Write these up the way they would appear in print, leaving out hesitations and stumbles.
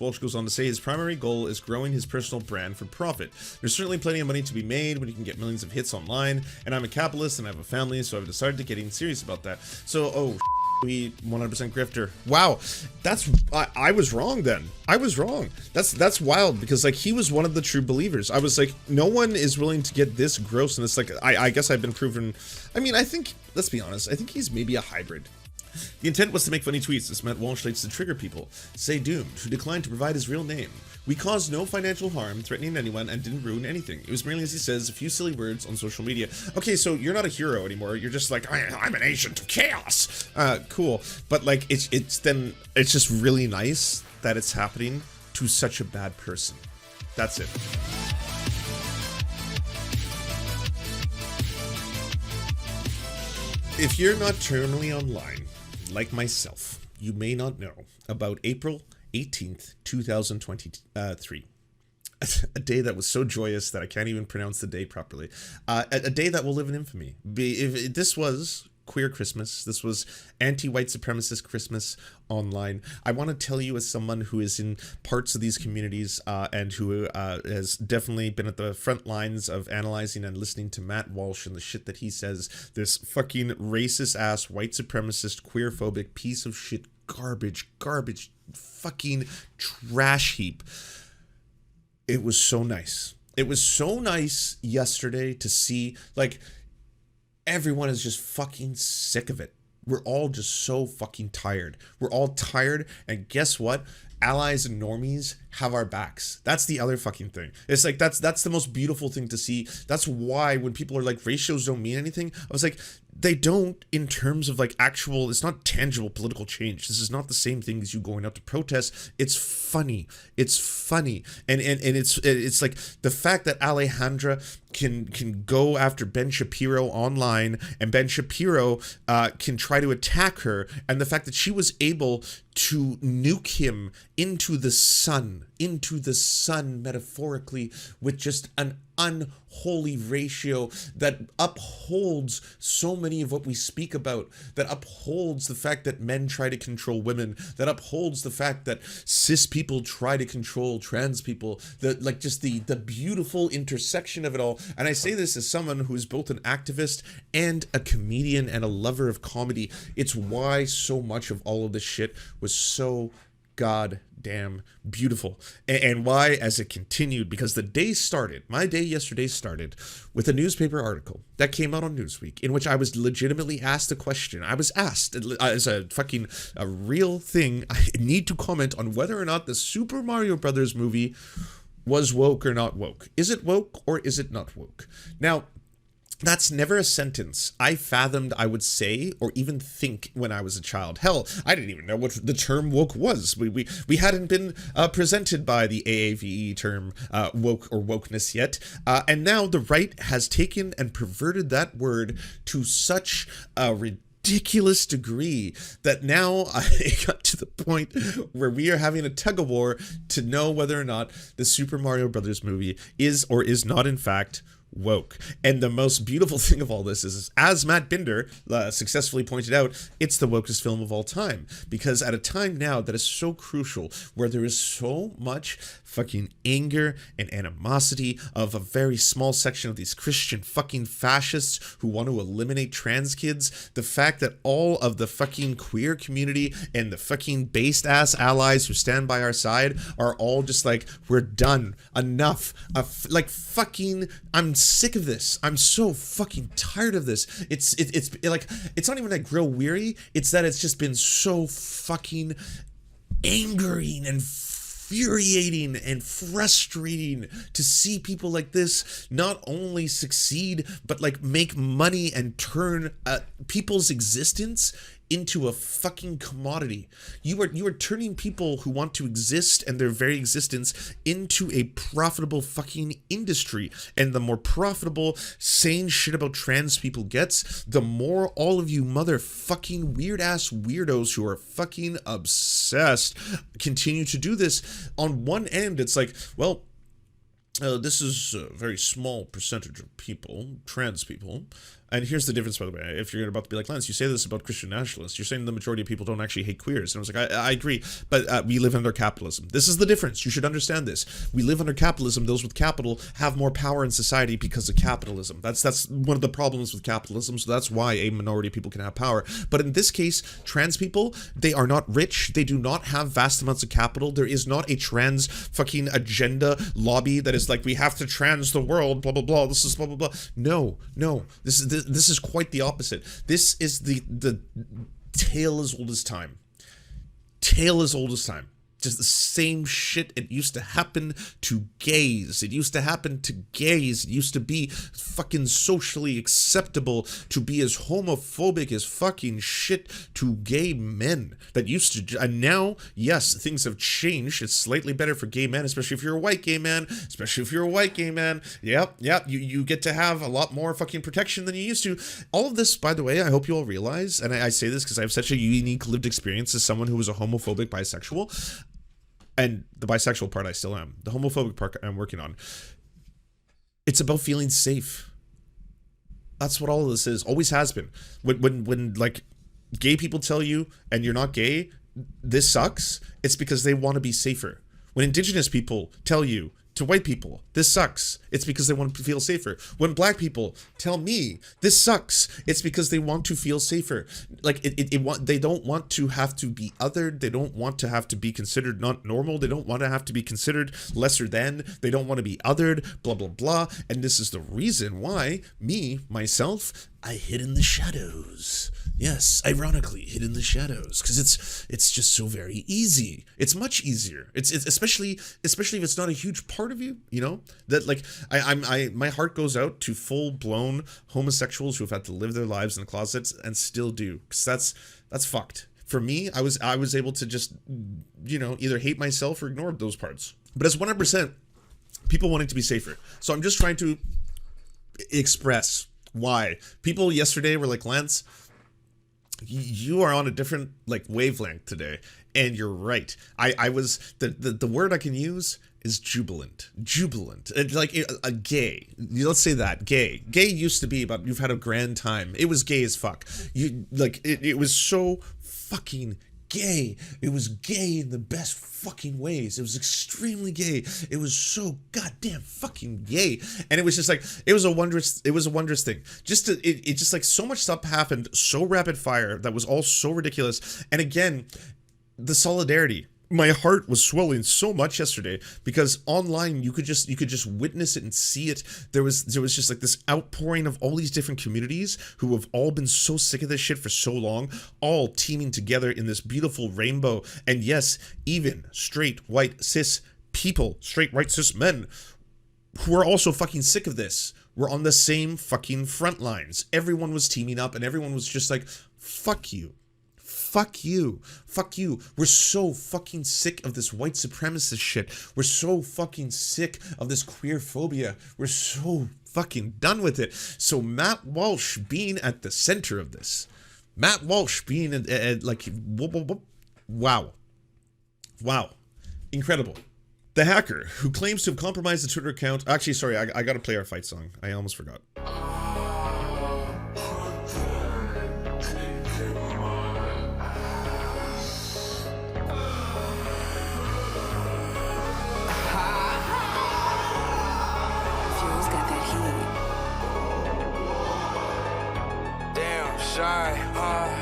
Walsh goes on to say his primary goal is growing his personal brand for profit. There's certainly plenty of money to be made when you can get millions of hits online, and I'm a capitalist and I have a family, so I've decided to getting serious about that. So, he 100% grifter. Wow, I was wrong then. I was wrong. That's wild, because like he was one of the true believers. I was like, no one is willing to get this gross, and it's like I guess I've been proven. I mean, I think, let's be honest, I think he's maybe a hybrid. The intent was to make funny tweets. This Matt Walsh likes to trigger people. Say Doomed, who declined to provide his real name. We caused no financial harm, threatening anyone, and didn't ruin anything. It was merely, as he says, a few silly words on social media. Okay, so you're not a hero anymore. You're just like, I'm an agent of chaos. Cool. But like, it's just really nice that it's happening to such a bad person. That's it. If you're not terminally online, like myself, you may not know about April 18th, 2023. A day that was so joyous that I can't even pronounce the day properly. A day that will live in infamy. If this was queer Christmas, this was anti-white supremacist Christmas online. I want to tell you, as someone who is in parts of these communities and who has definitely been at the front lines of analyzing and listening to Matt Walsh and the shit that he says, this fucking racist ass white supremacist queer phobic piece of shit garbage fucking trash heap. It was so nice. It was so nice yesterday to see, like, everyone is just fucking sick of it. We're all just so fucking tired. We're all tired, and guess what? Allies and normies have our backs. That's the other fucking thing. It's like, that's the most beautiful thing to see. That's why when people are like, ratios don't mean anything, I was like, they don't, in terms of like actual, it's not tangible political change. This is not the same thing as you going out to protest. It's funny. It's funny. And it's like the fact that Alejandra can go after Ben Shapiro online, and Ben Shapiro can try to attack her, and the fact that she was able to nuke him into the sun metaphorically, with just an unholy ratio that upholds so many of what we speak about, that upholds the fact that men try to control women, that upholds the fact that cis people try to control trans people, that like just the beautiful intersection of it all. And I say this as someone who is both an activist and a comedian and a lover of comedy. It's why so much of all of this shit was so goddamn beautiful, and why, as it continued, because the day started, my day yesterday started with a newspaper article that came out on Newsweek, in which I was legitimately asked a question. I was asked, as a real thing, I need to comment on whether or not the Super Mario Brothers movie was woke or not woke. Is it woke or is it not woke? Now, that's never a sentence I fathomed I would say or even think when I was a child. Hell, I didn't even know what the term woke was. We hadn't been presented by the AAVE term woke or wokeness yet. And now the right has taken and perverted that word to such a ridiculous degree that now I got to the point where we are having a tug of war to know whether or not the Super Mario Brothers movie is or is not in fact woke. And the most beautiful thing of all this is, as Matt Binder successfully pointed out, it's the wokest film of all time, because at a time now that is so crucial, where there is so much fucking anger and animosity of a very small section of these Christian fucking fascists who want to eliminate trans kids, the fact that all of the fucking queer community and the fucking based ass allies who stand by our side are all just like, we're done, enough, like fucking, I'm sick of this. I'm so fucking tired of this. It's like, it's not even like real weary. It's that it's just been so fucking angering and infuriating and frustrating to see people like this not only succeed, but like make money and turn people's existence into a fucking commodity. You are turning people who want to exist and their very existence into a profitable fucking industry. And the more profitable saying shit about trans people gets, the more all of you motherfucking weird ass weirdos who are fucking obsessed continue to do this. On one end, it's like, well, this is a very small percentage of people, trans people, And here's the difference, by the way. If you're about to be like, Lance, you say this about Christian nationalists. You're saying the majority of people don't actually hate queers. And I was like, I agree. But we live under capitalism. This is the difference. You should understand this. We live under capitalism. Those with capital have more power in society because of capitalism. That's one of the problems with capitalism. So that's why a minority of people can have power. But in this case, trans people, they are not rich. They do not have vast amounts of capital. There is not a trans fucking agenda lobby that is like, we have to trans the world, blah, blah, blah. This is blah, blah, blah. No. This is quite the opposite. This is the tale as old as time. Tale as old as time. Just the same shit. It used to happen to gays. It used to happen to gays. It used to be fucking socially acceptable to be as homophobic as fucking shit to gay men. That used to, and now, yes, things have changed. It's slightly better for gay men, especially if you're a white gay man. Especially if you're a white gay man. Yep, you get to have a lot more fucking protection than you used to. All of this, by the way, I hope you all realize, and I say this because I have such a unique lived experience as someone who was a homophobic bisexual. And the bisexual part I still am. The homophobic part I'm working on. It's about feeling safe. That's what all of this is. Always has been. When like gay people tell you and you're not gay, this sucks, it's because they want to be safer. When indigenous people tell you to white people, this sucks, it's because they want to feel safer. When black people tell me this sucks, it's because they want to feel safer. Like they don't want to have to be othered. They don't want to have to be considered not normal. They don't want to have to be considered lesser than. They don't want to be othered, blah, blah, blah. And this is the reason why myself, I hid in the shadows. Yes, ironically, hid in the shadows, because it's just so very easy. It's much easier. It's especially if it's not a huge part of you, you know, that like my heart goes out to full blown homosexuals who have had to live their lives in the closets and still do, because that's fucked. For me, I was able to just, you know, either hate myself or ignore those parts. But as 100% people wanting to be safer, so I'm just trying to express why people yesterday were like, Lance, you are on a different like wavelength today, and you're right. I was the word I can use is jubilant. It's like a gay. Let's say that gay used to be about you've had a grand time. It was gay as fuck. You like it was so fucking gay. It was gay in the best fucking ways. It was extremely gay. It was so goddamn fucking gay. And it was just like, it was a wondrous thing. It just like so much stuff happened so rapid fire that was all so ridiculous. And again, the solidarity. My heart was swelling so much yesterday because online you could just witness it and see it. There was just like this outpouring of all these different communities who have all been so sick of this shit for so long, all teaming together in this beautiful rainbow. And yes, even straight white cis people, straight white cis men who are also fucking sick of this, were on the same fucking front lines. Everyone was teaming up and everyone was just like, fuck you. Fuck you. Fuck you. We're so fucking sick of this white supremacist shit. We're so fucking sick of this queer phobia. We're so fucking done with it. So Matt Walsh being at the center of this. Matt Walsh being like, wow. Wow. Incredible. The hacker who claims to have compromised the Twitter account. Actually, sorry, I gotta play our fight song. I almost forgot.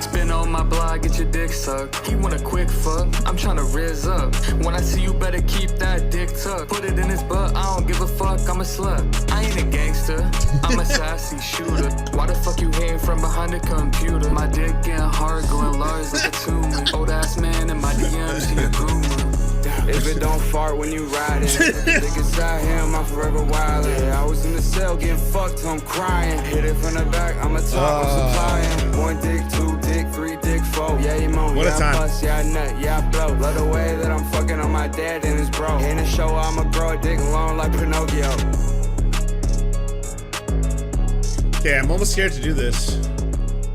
Spin on my blog, get your dick sucked. He want a quick fuck, I'm tryna rizz up. When I see you, better keep that dick tucked. Put it in his butt, I don't give a fuck, I'm a slut. I ain't a gangster, I'm a sassy shooter. Why the fuck you hating from behind the computer? My dick getting hard, going large like a tumor. Old ass man in my DMs, he a groomer. If it don't fart when you riding, dick inside him, I'm forever wildin'. I was in the cell getting fucked, I'm crying. Hit it from the back, I'm a top, I'm supplying. One dick, two dick, three dick, four. Yeah, you moan, what yeah, a time. I bust, yeah, I nut, yeah, I blow. Love the way that I'm fucking on my dad and his bro. In the show, I'ma grow a dick long like Pinocchio. Okay, I'm almost scared to do this,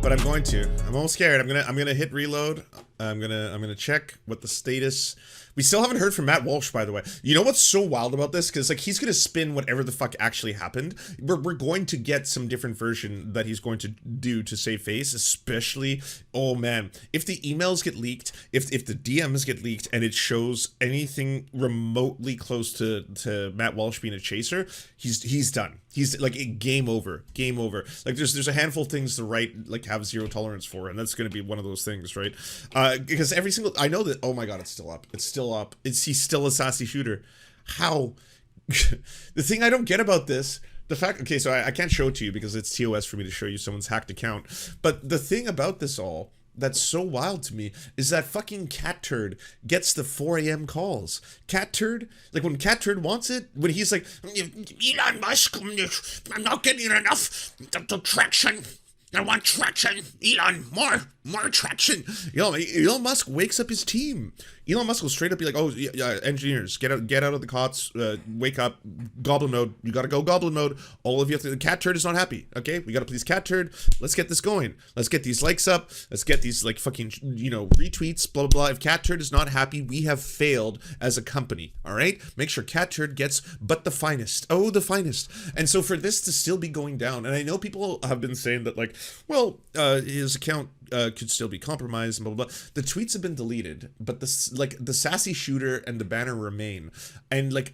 but I'm going to. I'm almost scared. I'm gonna hit reload. I'm gonna check what the status We still haven't heard from Matt Walsh, by the way. You know what's so wild about this? Because, like, he's going to spin whatever the fuck actually happened. We're going to get some different version that he's going to do to save face, especially, oh man, if the emails get leaked, if the DMs get leaked and it shows anything remotely close to Matt Walsh being a chaser, he's done. He's like game over. Like there's a handful of things the right like have zero tolerance for, and that's going to be one of those things, right? Because every single, I know that, oh my god, it's still up. He's still a Sassy Shooter. How? The thing I don't get about this, the fact, okay, so I can't show it to you because it's TOS for me to show you someone's hacked account, but the thing about this all that's so wild to me is that fucking Cat Turd gets the 4 a.m. calls. Cat Turd, like when Cat Turd wants it, when he's like, Elon Musk, I'm not getting enough traction. I want traction. Elon, more traction. Elon Musk wakes up his team. Elon Musk will straight up be like, oh, yeah, engineers, get out of the cots, wake up, goblin mode. You gotta go goblin mode. All of you have to, the Cat Turd is not happy. Okay, we gotta please Cat Turd. Let's get this going. Let's get these likes up. Let's get these like fucking, retweets, blah, blah, blah. If Cat Turd is not happy, we have failed as a company. All right, make sure Cat Turd gets but the finest. Oh, the finest. And so for this to still be going down, and I know people have been saying that like, well, his account could still be compromised and blah, blah, blah. The tweets have been deleted, but the Sassy Shooter and the banner remain. And like,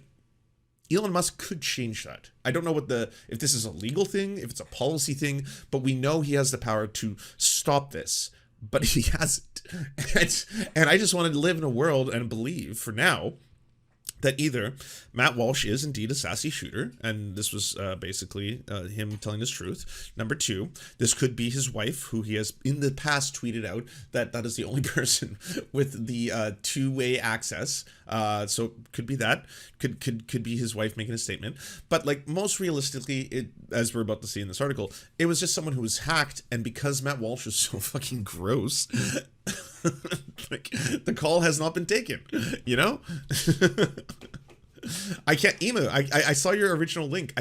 Elon Musk could change that. I don't know if this is a legal thing, if it's a policy thing, but we know he has the power to stop this. But he hasn't. And I just wanted to live in a world and believe for now that either Matt Walsh is indeed a Sassy Shooter, and this was basically him telling his truth. Number two, this could be his wife, who he has in the past tweeted out that is the only person with the two-way access. So it could be that. Could be his wife making a statement. But like most realistically, as we're about to see in this article, it was just someone who was hacked, and because Matt Walsh is so fucking gross, like the call has not been taken, I can't email. I saw your original link.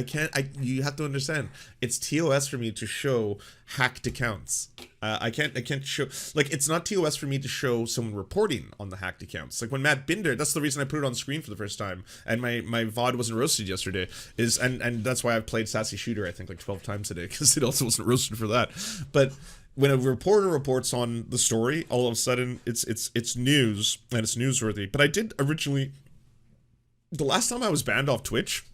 You have to understand, it's TOS for me to show hacked accounts. I can't show, like, it's not TOS for me to show someone reporting on the hacked accounts. Like when Matt Binder, that's the reason I put it on screen for the first time, and my VOD wasn't roasted yesterday, and that's why I've played Sassy Shooter I think like 12 times today, because it also wasn't roasted for that. But when a reporter reports on the story, all of a sudden it's news, and it's newsworthy. But I did originally, the last time I was banned off Twitch,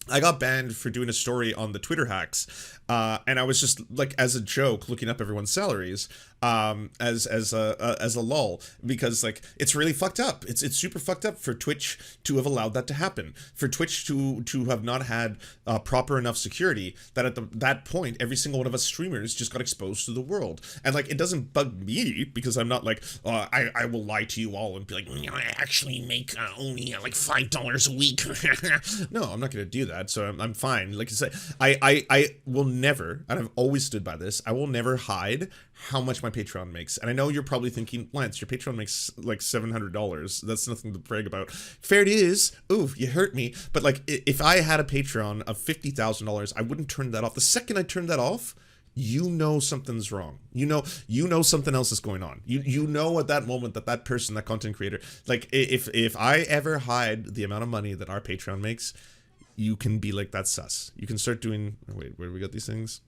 I got banned for doing a story on the Twitter hacks, and I was just like, as a joke, looking up everyone's salaries, as a lull, because like it's really fucked up. It's super fucked up for Twitch to have allowed that to happen, for Twitch to have not had proper enough security that at that point every single one of us streamers just got exposed to the world. And like, it doesn't bug me because I'm not like, I will lie to you all and be like, I actually make only like $5 a week. No, I'm not gonna do that. So I'm fine. Like I said, I will never, and I've always stood by this, I will never hide how much my Patreon makes. And I know you're probably thinking, Lance, your Patreon makes like $700. That's nothing to brag about. Fair it is. Ooh, you hurt me. But like, if I had a Patreon of $50,000, I wouldn't turn that off. The second I turn that off, something's wrong. Something else is going on. You know at that moment that person, that content creator, like if I ever hide the amount of money that our Patreon makes, you can be like, that's sus. You can start doing, wait, where do we got these things?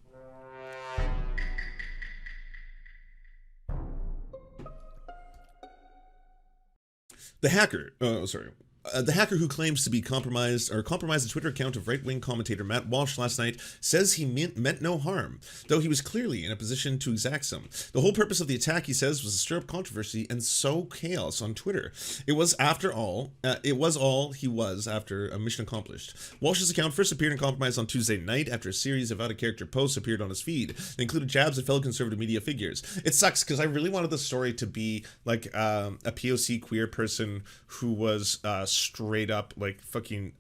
The hacker, the hacker who claims to be compromised the Twitter account of right-wing commentator Matt Walsh last night says he meant no harm, though he was clearly in a position to exact some. The whole purpose of the attack, he says, was to stir up controversy and sow chaos on Twitter. It was all he was after a mission accomplished. Walsh's account first appeared in compromise on Tuesday night after a series of out-of-character posts appeared on his feed. They included jabs at fellow conservative media figures. It sucks because I really wanted the story to be like a POC queer person who was straight up like fucking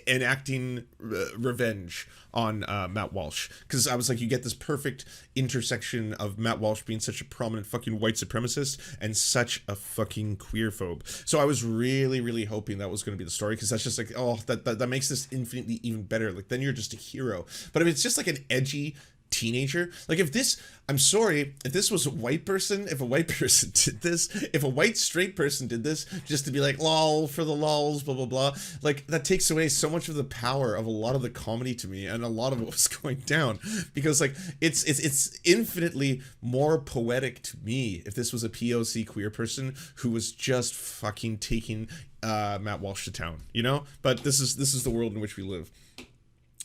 enacting revenge on Matt Walsh, because I was like, you get this perfect intersection of Matt Walsh being such a prominent fucking white supremacist and such a fucking queerphobe. So I was really, really hoping that was going to be the story, because that's just like, oh, that makes this infinitely even better. Like, then you're just a hero. But if it's just like an edgy teenager. Like if this, I'm sorry, if this was a white person, if a white person did this, if a white straight person did this just to be like lol for the lols, blah blah blah, like that takes away so much of the power of a lot of the comedy to me and a lot of what was going down, because like it's infinitely more poetic to me if this was a POC queer person who was just fucking taking Matt Walsh to town, you know? But this is the world in which we live.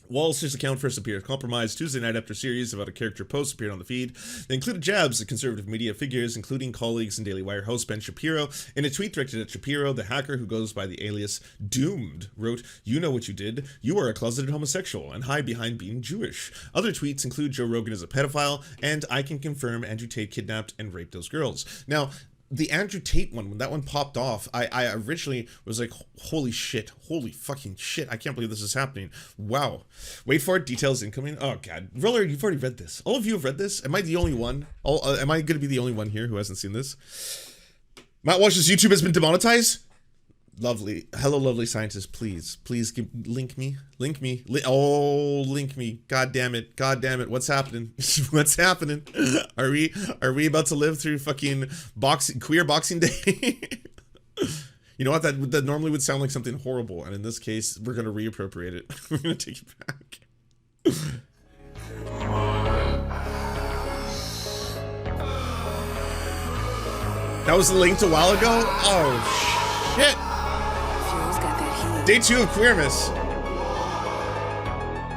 Walsh's account first appeared compromised Tuesday night after a series of out-of-character posts appeared on the feed. They included jabs at conservative media figures, including colleagues and Daily Wire host Ben Shapiro. In a tweet directed at Shapiro, the hacker, who goes by the alias Doomed, wrote, "You know what you did. You are a closeted homosexual and hide behind being Jewish." Other tweets include "Joe Rogan is a pedophile," and "I can confirm Andrew Tate kidnapped and raped those girls." Now, the Andrew Tate one, when that one popped off, I originally was like, holy shit, holy fucking shit, I can't believe this is happening. Wow. Wait for it, details incoming. Oh god. Roller, you've already read this. All of you have read this? Am I the only one? Am I going to be the only one here who hasn't seen this? Matt Walsh's YouTube has been demonetized? Lovely. Hello, lovely scientists. Please link me. Link me. Link me. God damn it. What's happening? What's happening? Are we about to live through fucking queer boxing day? You know what? That normally would sound like something horrible, and in this case, we're gonna reappropriate it. We're gonna take it back. That was linked a while ago? Oh shit. Day 2 of Queermas.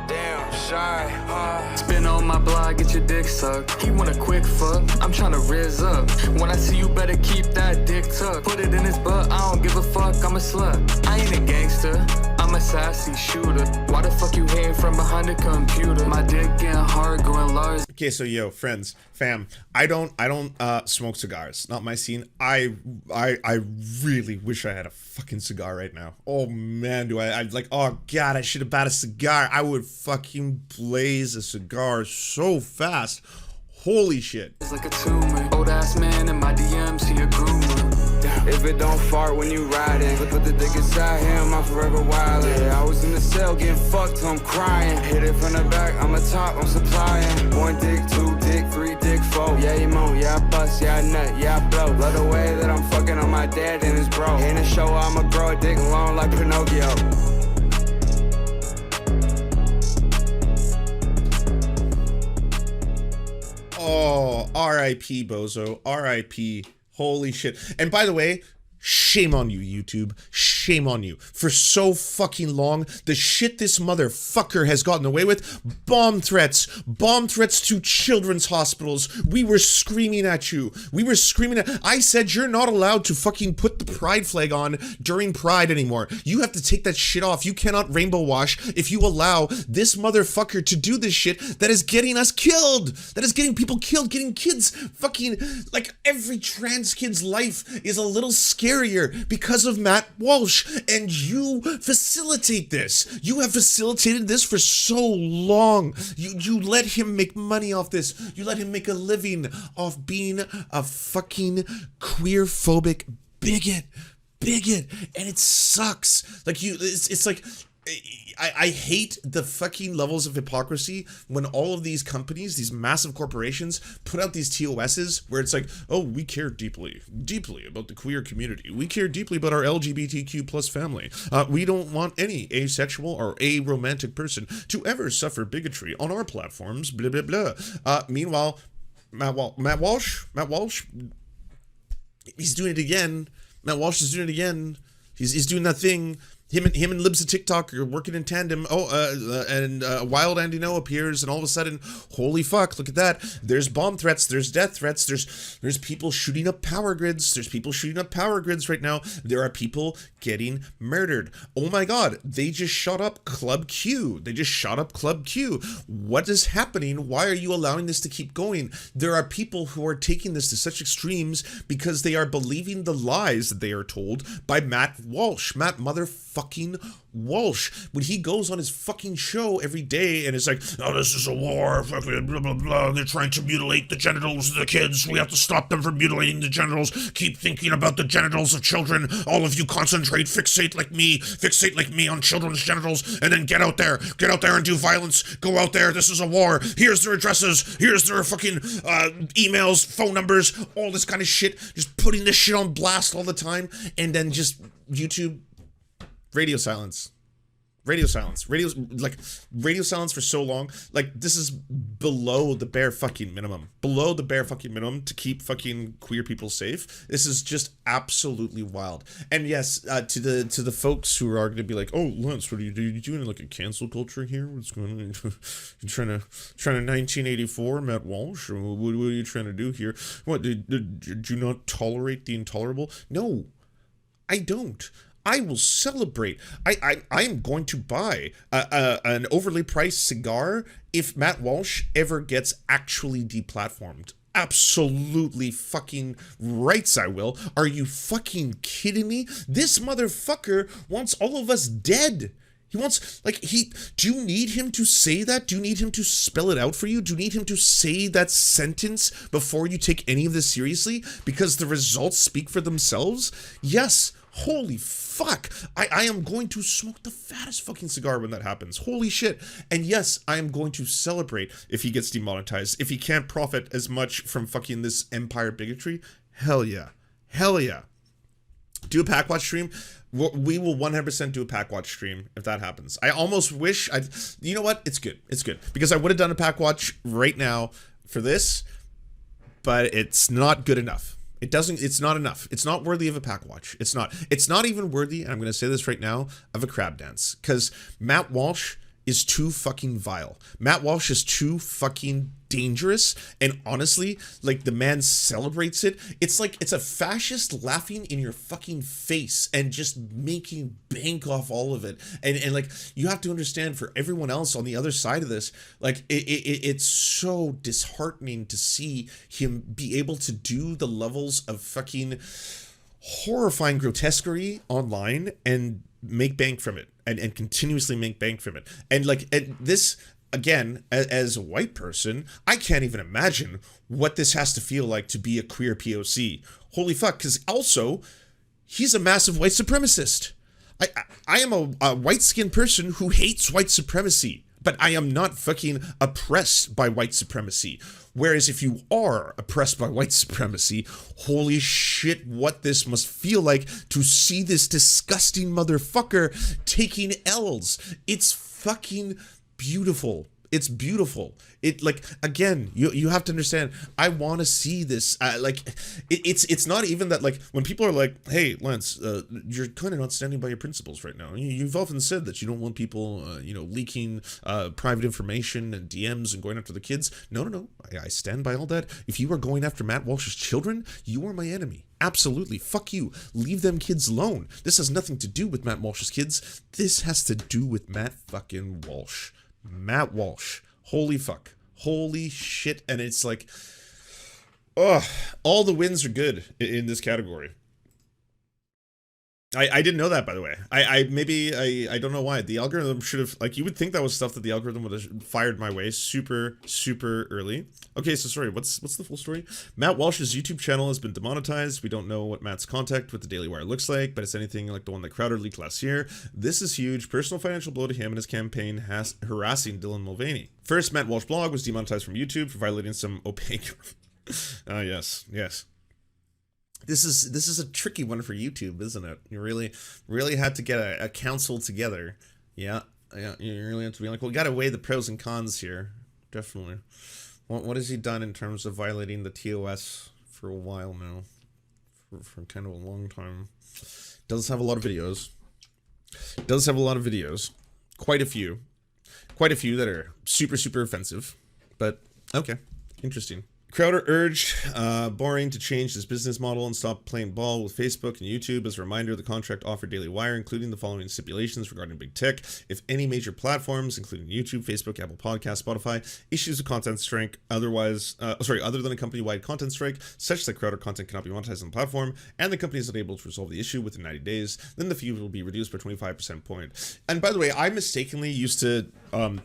Damn, shy. Spin on my blog, get your dick sucked. He want a quick fuck, I'm tryna rizz up. When I see you, better keep that dick tucked. Put it in his butt, I don't give a fuck, I'm a slut. I ain't a gangster, I'm a sassy shooter. Why the fuck you hating from behind the computer? My dick getting hard, growing large. Okay, so yo, friends, fam, I don't smoke cigars. Not my scene. I really wish I had a fucking cigar right now. Oh man, do I like, oh god, I should have bought a cigar. I would fucking blaze a cigar so fast. Holy shit. It's like a tumor. Old ass man in my DMs, he a groomer. If it don't fart when you riding, put the dick inside him, I'm forever wildin'. Yeah, I was in the cell getting fucked, so I'm crying. Hit it from the back, I'm a top, I'm supplying. 1 dick, 2 dick, 3 dick, 4. Yeah, you moan, yeah, I bust, yeah, I nut, yeah, I blow. Love the way that I'm fucking on my dad and his bro. In the show, I'ma grow a dick long like Pinocchio. Oh, R.I.P. Bozo. R.I.P. Holy shit. And by the way, shame on you, YouTube. Shame on you. For so fucking long, the shit this motherfucker has gotten away with, bomb threats to children's hospitals. We were screaming at you. I said you're not allowed to fucking put the pride flag on during Pride anymore. You have to take that shit off. You cannot rainbow wash if you allow this motherfucker to do this shit that is getting us killed. That is getting people killed, getting kids fucking, like every trans kid's life is a little scarier because of Matt Walsh. And you facilitate this. You have facilitated this for so long. You let him make money off this. You let him make a living off being a fucking queer-phobic bigot. And it sucks. Like it's like, I hate the fucking levels of hypocrisy when all of these companies, these massive corporations, put out these TOSs where it's like, oh, we care deeply about the queer community. We care deeply about our LGBTQ plus family. We don't want any asexual or aromantic person to ever suffer bigotry on our platforms, blah, blah, blah. Meanwhile, Matt Walsh, he's doing it again. Matt Walsh is doing it again. He's doing that thing. Him and Libs of TikTok are working in tandem. And Wild Andy No appears, and all of a sudden, holy fuck, look at that. There's bomb threats, there's death threats, there's people shooting up power grids. There's people shooting up power grids right now. There are people getting murdered. Oh my god, they just shot up Club Q. What is happening? Why are you allowing this to keep going? There are people who are taking this to such extremes because they are believing the lies that they are told by Matt Walsh. Matt motherfucker fucking Walsh when he goes on his fucking show every day and is like, oh, this is a war, fucking blah, blah, blah, they're trying to mutilate the genitals of the kids, we have to stop them from mutilating the genitals, keep thinking about the genitals of children, all of you concentrate, fixate like me on children's genitals, and then get out there and do violence, go out there, this is a war, here's their addresses, here's their fucking emails, phone numbers, all this kind of shit, just putting this shit on blast all the time, and then just YouTube, radio silence for so long. Like, this is below the bare fucking minimum to keep fucking queer people safe. This is just absolutely wild. And yes, to the folks who are going to be like, oh, Lance, what are you doing, like a cancel culture here? What's going on? You trying to 1984 Matt Walsh, or what are you trying to do here? What, did you not tolerate the intolerable? No, I don't. I will celebrate. I am going to buy an overly priced cigar if Matt Walsh ever gets actually deplatformed. Absolutely fucking rights I will. Are you fucking kidding me? This motherfucker wants all of us dead. He wants, like, do you need him to say that? Do you need him to spell it out for you? Do you need him to say that sentence before you take any of this seriously? Because the results speak for themselves? Yes. Holy fuck. I am going to smoke the fattest fucking cigar when that happens. Holy shit. And yes, I am going to celebrate if he gets demonetized. If he can't profit as much from fucking this empire bigotry. Hell yeah. Hell yeah. Do a pack watch stream. We will 100% do a pack watch stream if that happens. I almost wish you know what? It's good. It's good. Because I would have done a pack watch right now for this, but it's not good enough. It's not enough. It's not worthy of a pack watch. It's not even worthy, and I'm going to say this right now, of a crab dance. Because Matt Walsh is too fucking vile. Matt Walsh is too fucking dangerous, and honestly, like, the man celebrates it. It's like, it's a fascist laughing in your fucking face and just making bank off all of it. And like, you have to understand, for everyone else on the other side of this, like, it's so disheartening to see him be able to do the levels of fucking horrifying grotesquerie online and make bank from it, and continuously make bank from it. And like, and this, again, as a white person, I can't even imagine what this has to feel like to be a queer POC. Holy fuck, because also, he's a massive white supremacist. I am a white-skinned person who hates white supremacy, but I am not fucking oppressed by white supremacy. Whereas if you are oppressed by white supremacy, holy shit, what this must feel like to see this disgusting motherfucker taking L's. It's fucking beautiful. It's beautiful. It, like, again, you have to understand, I want to see this, like, it's not even that, like, when people are like, hey, Lance, you're kind of not standing by your principles right now. You've often said that you don't want people, leaking private information and DMs and going after the kids. No, I stand by all that. If you are going after Matt Walsh's children, you are my enemy. Absolutely. Fuck you. Leave them kids alone. This has nothing to do with Matt Walsh's kids. This has to do with Matt fucking Walsh. Matt Walsh. Holy fuck. Holy shit. And it's like, all the wins are good in this category. I didn't know that, by the way. I don't know why. The algorithm should have, like, you would think that was stuff that the algorithm would have fired my way super early. Okay, so sorry, what's the full story? Matt Walsh's YouTube channel has been demonetized. We don't know what Matt's contact with the Daily Wire looks like, but it's anything like the one that Crowder leaked last year. This is huge. Personal financial blow to him and his campaign harassing Dylan Mulvaney. First, Matt Walsh blog was demonetized from YouTube for violating some opaque... yes. This is a tricky one for YouTube, isn't it? You really had to get a council together. Yeah, you really have to be like, well, we gotta weigh the pros and cons here. Definitely. What has he done in terms of violating the TOS for a while now? For kind of a long time. Does have a lot of videos. Quite a few that are super offensive. But okay, interesting. Crowder urged Boring to change his business model and stop playing ball with Facebook and YouTube. As a reminder, the contract offered Daily Wire, including the following stipulations regarding big tech. If any major platforms, including YouTube, Facebook, Apple Podcasts, Spotify, issues a content strike other than a company-wide content strike, such that Crowder content cannot be monetized on the platform, and the company is unable to resolve the issue within 90 days, then the fee will be reduced by 25% point. And by the way, I mistakenly used to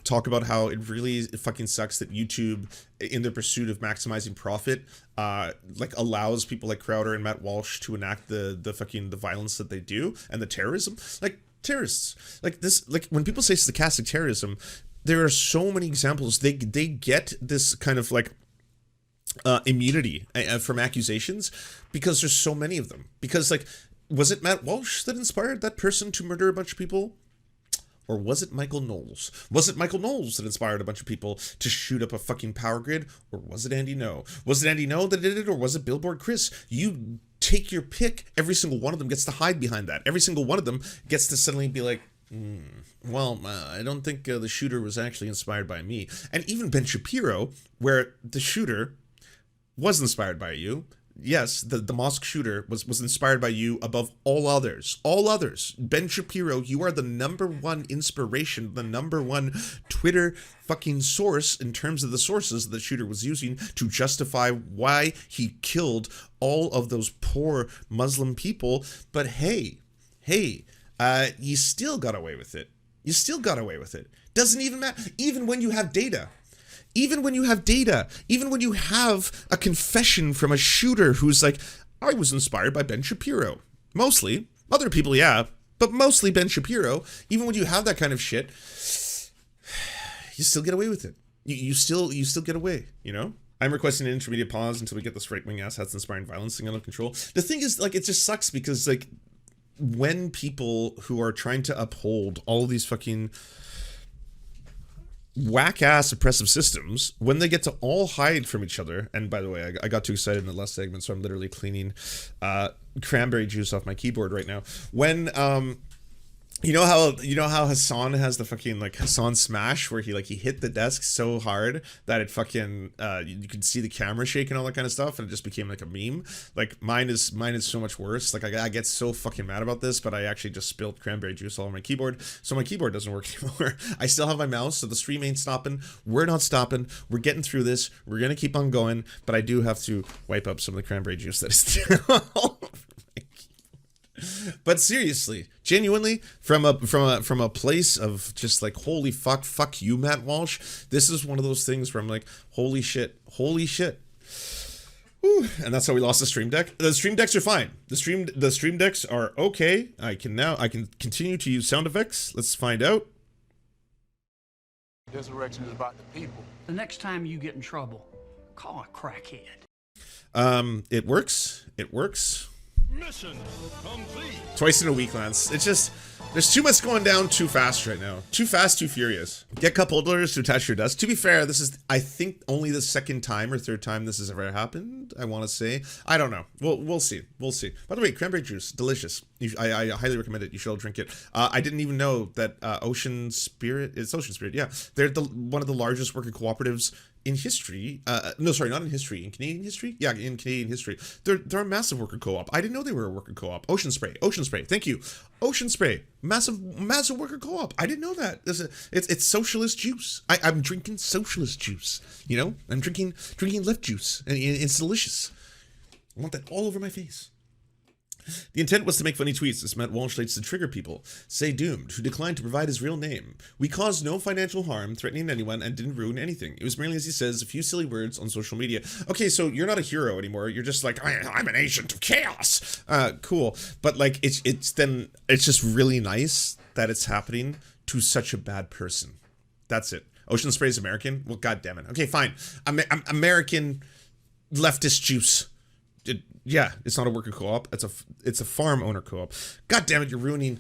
talk about how it really fucking sucks that YouTube, in their pursuit of maximizing profit, like allows people like Crowder and Matt Walsh to enact the violence that they do and the terrorism. Like terrorists, like this, like when people say stochastic terrorism, there are so many examples. They get this kind of like immunity from accusations because there's so many of them. Because like, was it Matt Walsh that inspired that person to murder a bunch of people? Or was it Michael Knowles? Was it Michael Knowles that inspired a bunch of people to shoot up a fucking power grid? Or was it Andy No? Was it Andy No that did it? Or was it Billboard Chris? You take your pick. Every single one of them gets to hide behind that. Every single one of them gets to suddenly be like, I don't think the shooter was actually inspired by me. And even Ben Shapiro, where the shooter was inspired by you. Yes, the mosque shooter was inspired by you above all others. All others. Ben Shapiro, you are the number one inspiration, the number one Twitter fucking source in terms of the sources the shooter was using to justify why he killed all of those poor Muslim people. But hey, you still got away with it. You still got away with it. Doesn't even matter. Even when you have data. Even when you have a confession from a shooter who's like, I was inspired by Ben Shapiro. Mostly. Other people, yeah. But mostly Ben Shapiro. Even when you have that kind of shit, you still get away with it. You still get away, you know? I'm requesting an intermediate pause until we get this right-wing asshats inspiring violence thing under control. The thing is, like, it just sucks because, like, when people who are trying to uphold all of these fucking whack-ass oppressive systems, when they get to all hide from each other, and by the way, I got too excited in the last segment, so I'm literally cleaning cranberry juice off my keyboard right now. When you know how Hassan has the fucking like Hassan smash where he hit the desk so hard that it fucking you could see the camera shake and all that kind of stuff, and it just became like a meme. Like mine is so much worse. Like I get so fucking mad about this, but I actually just spilled cranberry juice all over my keyboard, so my keyboard doesn't work anymore. I still have my mouse, so the stream ain't stopping. We're not stopping. We're getting through this. We're gonna keep on going, but I do have to wipe up some of the cranberry juice that is still all over my keyboard. But seriously, genuinely, from a place of just like, holy fuck you, Matt Walsh. This is one of those things where I'm like, holy shit. Whew. And that's how we lost the Stream Deck. The Stream Decks are fine. The Stream Decks are okay. I can continue to use sound effects. Let's find out. Resurrection is about the people. The next time you get in trouble, call a crackhead. It works. Mission complete. Twice in a week, Lance. It's just, there's too much going down too fast right now. Too fast, too furious. Get cup holders to attach your desk. To be fair, this is, I think, only the second time or third time this has ever happened, I want to say. I don't know. We'll see. By the way, cranberry juice, delicious. I highly recommend it. You should all drink it. I didn't even know that Ocean Spirit, it's Ocean Spirit, yeah. They're one of the largest worker cooperatives in history. No, sorry, not in history. In Canadian history? Yeah, in Canadian history. They're a massive worker co-op. I didn't know they were a worker co-op. Ocean Spray. Thank you. Ocean Spray. Massive worker co-op. I didn't know that. It's socialist juice. I'm drinking socialist juice. You know? I'm drinking left juice. And it's delicious. I want that all over my face. The intent was to make funny tweets, as Matt Walsh likes to trigger people. Say Doomed, who declined to provide his real name. We caused no financial harm, threatening anyone, and didn't ruin anything. It was merely, as he says, a few silly words on social media. Okay, so you're not a hero anymore. You're just like, I'm an agent of chaos. Cool. But like, it's just really nice that it's happening to such a bad person. That's it. Ocean Spray's American? Well, God damn it. Okay, fine. I'm American leftist juice. Yeah, it's not a worker co-op. It's a farm owner co-op. God damn it, you're ruining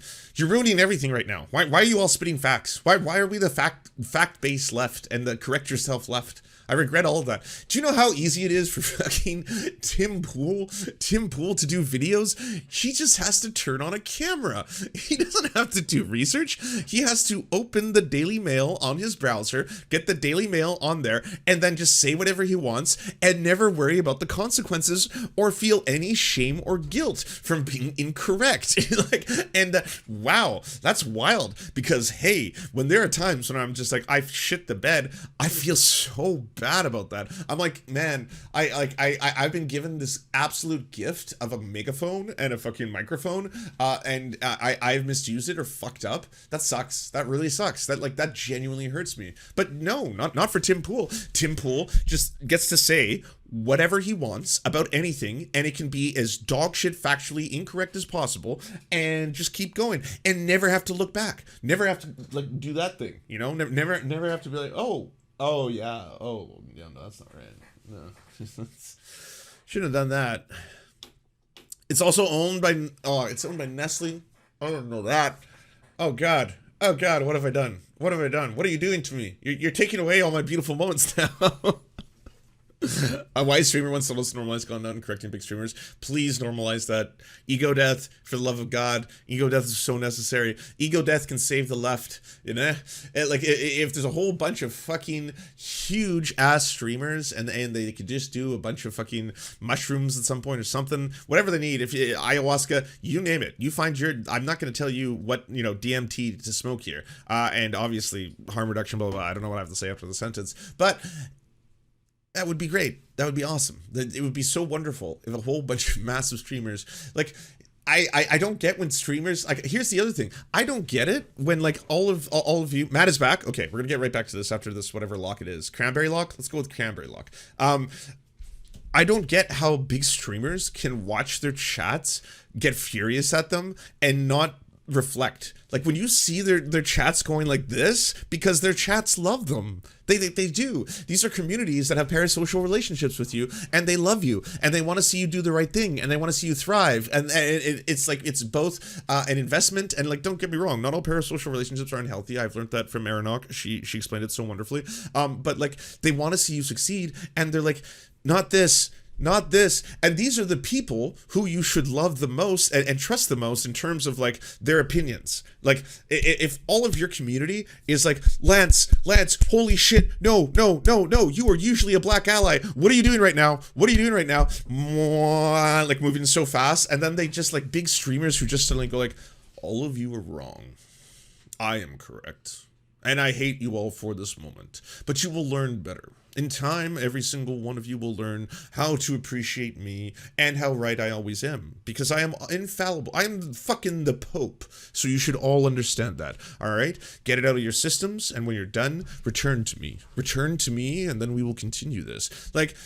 everything right now. Why are you all spitting facts? Why are we the fact-based left and the correct yourself left? I regret all of that. Do you know how easy it is for fucking Tim Pool to do videos? He just has to turn on a camera. He doesn't have to do research. He has to open the Daily Mail on his browser, get the Daily Mail on there, and then just say whatever he wants and never worry about the consequences or feel any shame or guilt from being incorrect. Wow, that's wild. Because hey, when there are times when I'm just like, I've shit the bed, I feel so bad about that. I'm like, man, I've been given this absolute gift of a megaphone and a fucking microphone, and I've misused it or fucked up. That sucks. That really sucks. That genuinely hurts me. But no, not for Tim Pool. Tim Pool just gets to say whatever he wants about anything, and it can be as dog shit factually incorrect as possible, and just keep going and never have to look back. Never have to like do that thing, you know? Never have to be like, oh yeah, no, that's not right. No, shouldn't have done that. It's also owned by Nestle. I don't know that. Oh God, what have I done? What are you doing to me? You're taking away all my beautiful moments now. A white streamer wants to listen to normalize condone and correcting big streamers. Please normalize that. Ego death, for the love of God. Ego death is so necessary. Ego death can save the left, you know? If there's a whole bunch of fucking huge ass streamers and they could just do a bunch of fucking mushrooms at some point or something, whatever they need, if you, ayahuasca, you name it. You find I'm not going to tell you what, DMT to smoke here. And obviously harm reduction, blah, blah, blah. I don't know what I have to say after the sentence, but that would be great. That would be awesome. It would be so wonderful if a whole bunch of massive streamers, like, I don't get when streamers, like, here's the other thing. I don't get it when, like, all of you, Matt is back. Okay, we're gonna get right back to this after this, whatever lock it is. Cranberry lock? Let's go with cranberry lock. I don't get how big streamers can watch their chats, get furious at them, and not reflect. Like, when you see their chats going like this, because their chats love them. They do. These are communities that have parasocial relationships with you, and they love you, and they want to see you do the right thing, and they want to see you thrive. And it's like, it's both an investment, and, like, don't get me wrong, not all parasocial relationships are unhealthy. I've learned that from Aranok. She explained it so wonderfully. But, like, they want to see you succeed, and they're like, not this. And these are the people who you should love the most and trust the most in terms of, like, their opinions. Like, if all of your community is like, Lance, holy shit, no, you are usually a black ally. What are you doing right now? Like, moving so fast. And then they just, like, big streamers who just suddenly go like, all of you are wrong. I am correct. And I hate you all for this moment. But you will learn better. In time, every single one of you will learn how to appreciate me and how right I always am. Because I am infallible. I am fucking the Pope. So you should all understand that. Alright? Get it out of your systems, and when you're done, return to me. Return to me, and then we will continue this. Like,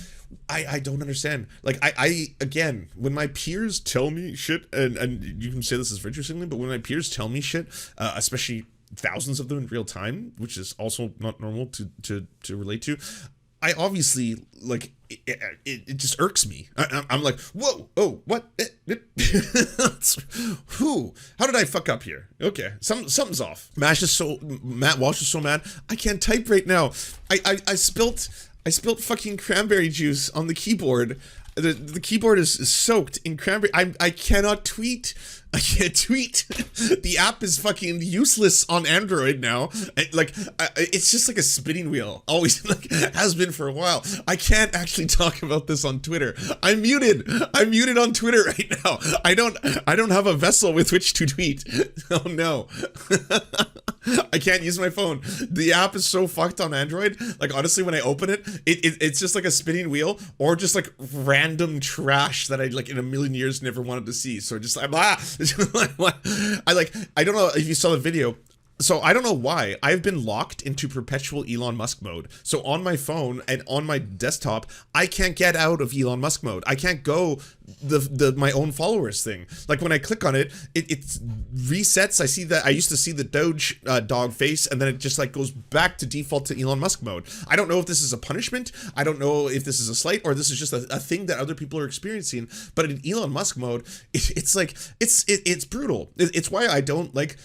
I don't understand. Like, I again, when my peers tell me shit, and you can say this is interestingly, but when my peers tell me shit, especially thousands of them in real time, which is also not normal to relate to, I obviously, like, it just irks me. I'm like, whoa, oh, what? Who? How did I fuck up here? Okay, something's off. Matt Walsh is so mad. I can't type right now. I spilt fucking cranberry juice on the keyboard. The keyboard is soaked in cranberry. I cannot tweet. I can't tweet. The app is fucking useless on Android now. It's just like a spinning wheel. Always, like, has been for a while. I can't actually talk about this on Twitter. I'm muted on Twitter right now. I don't have a vessel with which to tweet. Oh no. I can't use my phone. The app is so fucked on Android. Like, honestly, when I open it, it's just like a spinning wheel, or just like random trash that I, like, in a million years never wanted to see. So just I don't know if you saw the video. So I don't know why I've been locked into perpetual Elon Musk mode. So on my phone and on my desktop, I can't get out of Elon Musk mode. I can't go the my own followers thing. Like when I click on it, it resets. I see that I used to see the Doge dog face, and then it just like goes back to default to Elon Musk mode. I don't know if this is a punishment. I don't know if this is a slight or this is just a thing that other people are experiencing. But in Elon Musk mode, it's like it's brutal. It's why I don't like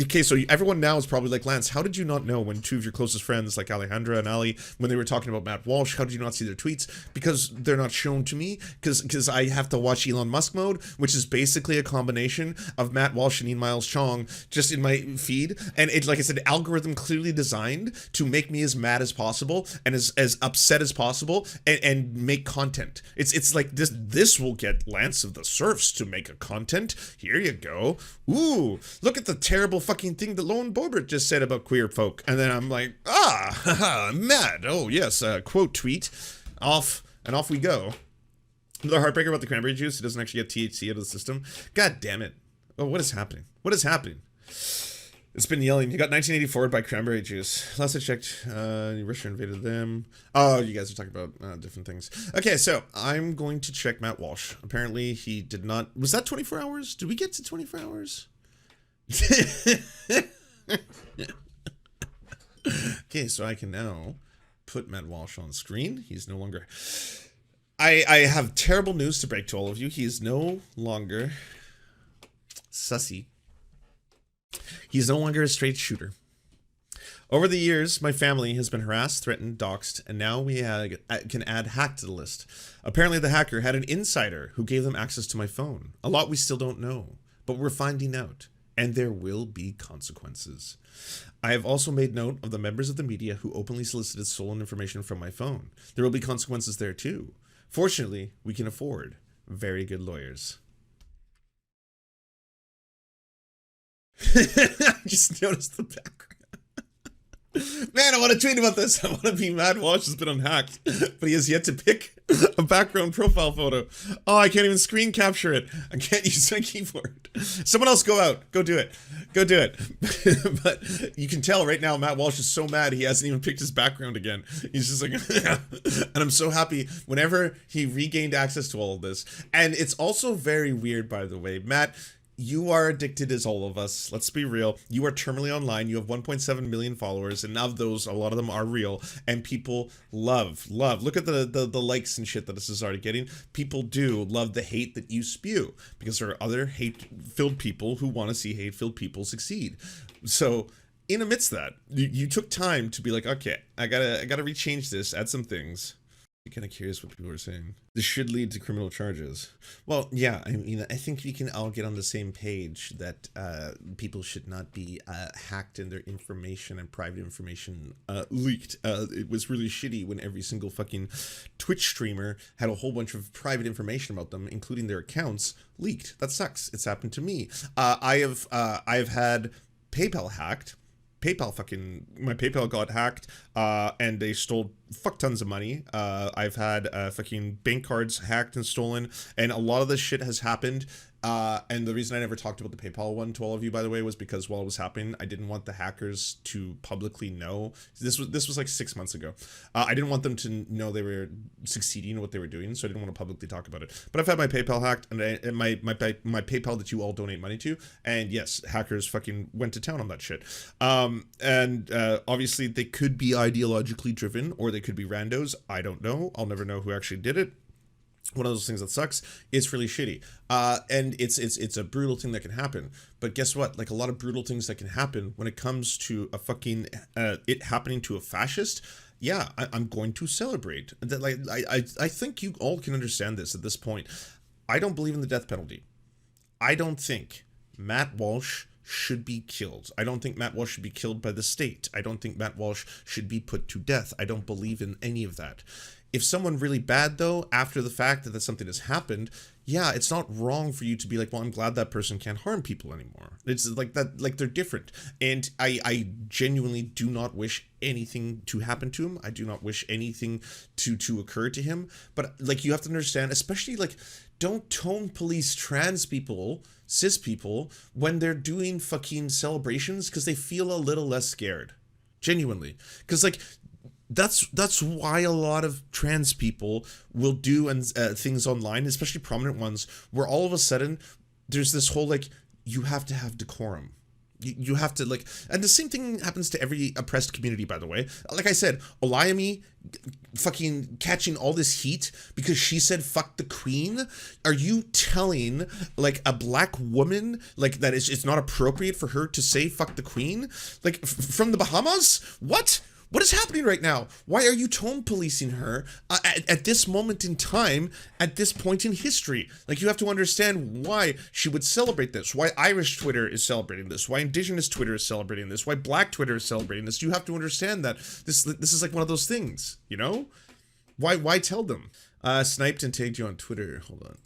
okay, so everyone now is probably like, Lance, how did you not know when two of your closest friends like Alejandra and Ali, when they were talking about Matt Walsh, how did you not see their tweets? Because they're not shown to me, because I have to watch Elon Musk mode, which is basically a combination of Matt Walsh and Ian Miles Chong just in my feed, and it's like I said, algorithm clearly designed to make me as mad as possible and as upset as possible and make content. It's like this will get Lance of the Serfs to make a content. Here you go. Ooh, look at the terrible fucking thing that Lone Borbert just said about queer folk. And then I'm like, haha, mad. Oh, yes, quote tweet. Off we go. The heartbreaker about the cranberry juice, it doesn't actually get THC out of the system. God damn it. Oh, what is happening? What is happening? It's been yelling. You got 1984 by cranberry juice. Last I checked, Russia invaded them. Oh, you guys are talking about different things. Okay, so I'm going to check Matt Walsh. Apparently he did not... Was that 24 hours? Did we get to 24 hours? Okay, so I can now put Matt Walsh on screen. He's no longer... I have terrible news to break to all of you. He is no longer sussy. He's no longer a straight shooter. Over the years, my family has been harassed, threatened, doxed, and now we can add hack to the list. Apparently the hacker had an insider who gave them access to my phone. A lot we still don't know, but we're finding out, and there will be consequences. I have also made note of the members of the media who openly solicited stolen information from my phone. There will be consequences there too. Fortunately, we can afford very good lawyers. I just noticed the background. Man, I want to tweet about this. I want to be Matt Walsh has been unhacked, but he has yet to pick a background profile photo. Oh, I can't even screen capture it. I can't use my keyboard. Someone else go out. Go do it. Go do it. But you can tell right now Matt Walsh is so mad he hasn't even picked his background again. He's just like, and I'm so happy whenever he regained access to all of this. And it's also very weird, by the way, Matt, you are addicted as all of us. Let's be real. You are terminally online. You have 1.7 million followers, and of those, a lot of them are real. And people love. Look at the likes and shit that this is already getting. People do love the hate that you spew, because there are other hate-filled people who want to see hate-filled people succeed. So, in amidst that, you took time to be like, okay, I gotta rechange this, add some things. I'm kind of curious what people are saying. This should lead to criminal charges. Well, yeah, I mean, I think we can all get on the same page that people should not be hacked and their information and private information leaked. It was really shitty when every single fucking Twitch streamer had a whole bunch of private information about them, including their accounts, leaked. That sucks. It's happened to me. I have had PayPal hacked. My PayPal got hacked, and they stole fuck tons of money. I've had fucking bank cards hacked and stolen, and a lot of this shit has happened. And the reason I never talked about the PayPal one to all of you, by the way, was because while it was happening, I didn't want the hackers to publicly know. This was like 6 months ago. I didn't want them to know they were succeeding in what they were doing, so I didn't want to publicly talk about it. But I've had my PayPal hacked, and my PayPal that you all donate money to, and yes, hackers fucking went to town on that shit. And obviously they could be ideologically driven, or they could be randos. I don't know. I'll never know who actually did it. One of those things that sucks. It's really shitty, and it's a brutal thing that can happen. But guess what? Like a lot of brutal things that can happen when it comes to a fucking it happening to a fascist. Yeah, I'm going to celebrate that. Like I think you all can understand this at this point. I don't believe in the death penalty. I don't think Matt Walsh should be killed. I don't think Matt Walsh should be killed by the state. I don't think Matt Walsh should be put to death. I don't believe in any of that. If someone really bad, though, after the fact that something has happened, yeah, it's not wrong for you to be like, well, I'm glad that person can't harm people anymore. It's like that, like they're different. And I genuinely do not wish anything to happen to him. I do not wish anything to occur to him. But like, you have to understand, especially like, don't tone police trans people, cis people, when they're doing fucking celebrations because they feel a little less scared. Genuinely. Because like, that's why a lot of trans people will do things online, especially prominent ones, where all of a sudden there's this whole like, you have to have decorum. You have to like, and the same thing happens to every oppressed community, by the way. Like I said, Olayemi fucking catching all this heat because she said fuck the queen. Are you telling like a black woman like that it's not appropriate for her to say fuck the queen? Like from the Bahamas? What is happening right now? Why are you tone policing her at this moment in time, at this point in history? Like, you have to understand why she would celebrate this, why Irish Twitter is celebrating this, why Indigenous Twitter is celebrating this, why Black Twitter is celebrating this. You have to understand that this is like one of those things, you know? Why tell them? Sniped and tagged you on Twitter. Hold on.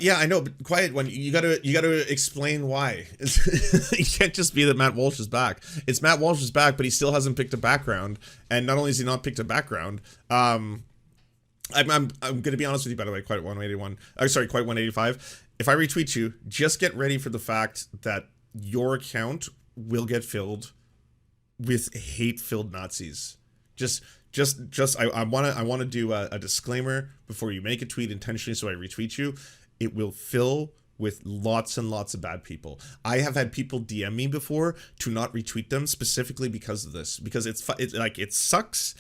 Yeah, I know, but quiet one. You gotta explain why. It can't just be that Matt Walsh is back. It's Matt Walsh is back, but he still hasn't picked a background. And not only has he not picked a background, I'm gonna be honest with you, by the way, Quiet 181. Sorry, Quiet 185. If I retweet you, just get ready for the fact that your account will get filled with hate-filled Nazis. I wanna do a disclaimer before you make a tweet intentionally, so I retweet you. It will fill with lots and lots of bad people. I have had people DM me before to not retweet them specifically because of this, because it sucks,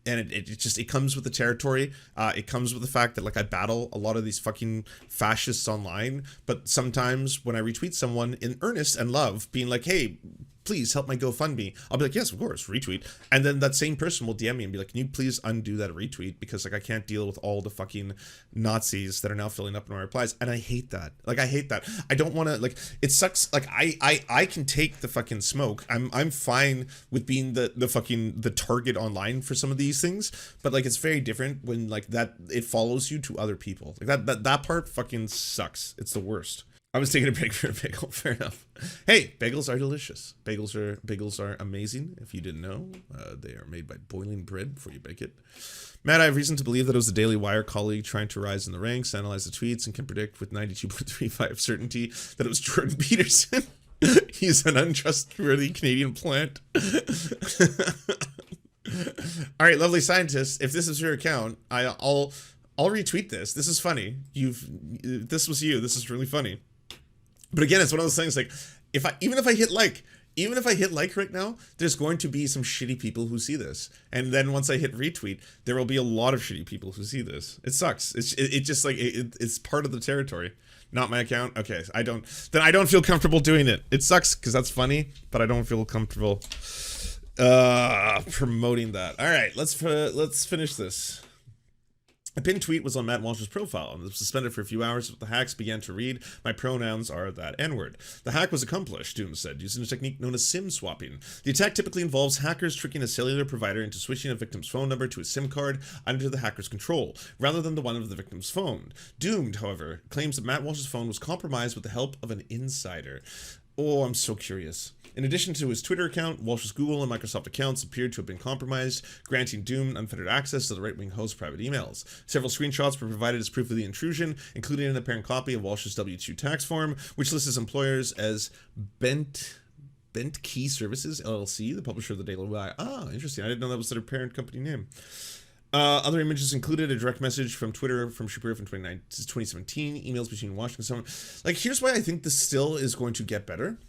and it comes with the territory. It comes with the fact that like I battle a lot of these fucking fascists online, but sometimes when I retweet someone in earnest and love, being like, hey, please help my GoFundMe, I'll be like, yes, of course, retweet. And then that same person will DM me and be like, can you please undo that retweet? Because like I can't deal with all the fucking Nazis that are now filling up in my replies. And I hate that. Like, I hate that. I don't want to, like, it sucks. Like, I can take the fucking smoke. I'm fine with being the target online for some of these things. But like, it's very different when like that, it follows you to other people. Like that part fucking sucks. It's the worst. I was taking a break for a bagel. Fair enough. Hey, bagels are delicious. Bagels are amazing. If you didn't know, they are made by boiling bread before you bake it. Matt, I have reason to believe that it was a Daily Wire colleague trying to rise in the ranks, analyze the tweets, and can predict with 92.35 certainty that it was Jordan Peterson. He's an untrustworthy Canadian plant. All right, lovely scientists. If this is your account, I'll retweet this. This is funny. This was you. This is really funny. But again, it's one of those things like, even if I hit like right now, there's going to be some shitty people who see this. And then once I hit retweet, there will be a lot of shitty people who see this. It sucks. It just like, it's part of the territory. Not my account. Okay. I don't feel comfortable doing it. It sucks because that's funny, but I don't feel comfortable promoting that. All right, let's finish this. A pinned tweet was on Matt Walsh's profile and was suspended for a few hours as the hacks began to read, "My pronouns are that N-word." The hack was accomplished, Doom said, using a technique known as SIM swapping. The attack typically involves hackers tricking a cellular provider into switching a victim's phone number to a SIM card under the hacker's control, rather than the one of the victim's phone. Doomed, however, claims that Matt Walsh's phone was compromised with the help of an insider. Oh, I'm so curious. In addition to his Twitter account, Walsh's Google and Microsoft accounts appeared to have been compromised, granting Doom unfettered access to the right-wing host's private emails. Several screenshots were provided as proof of the intrusion, including an apparent copy of Walsh's W-2 tax form, which lists his employers as Bent Key Services, LLC, the publisher of the Daily Wire. Ah, interesting. I didn't know that was their parent company name. Other images included a direct message from Twitter from Shapiro from 2017, emails between Washington and someone. Like, here's why I think this still is going to get better.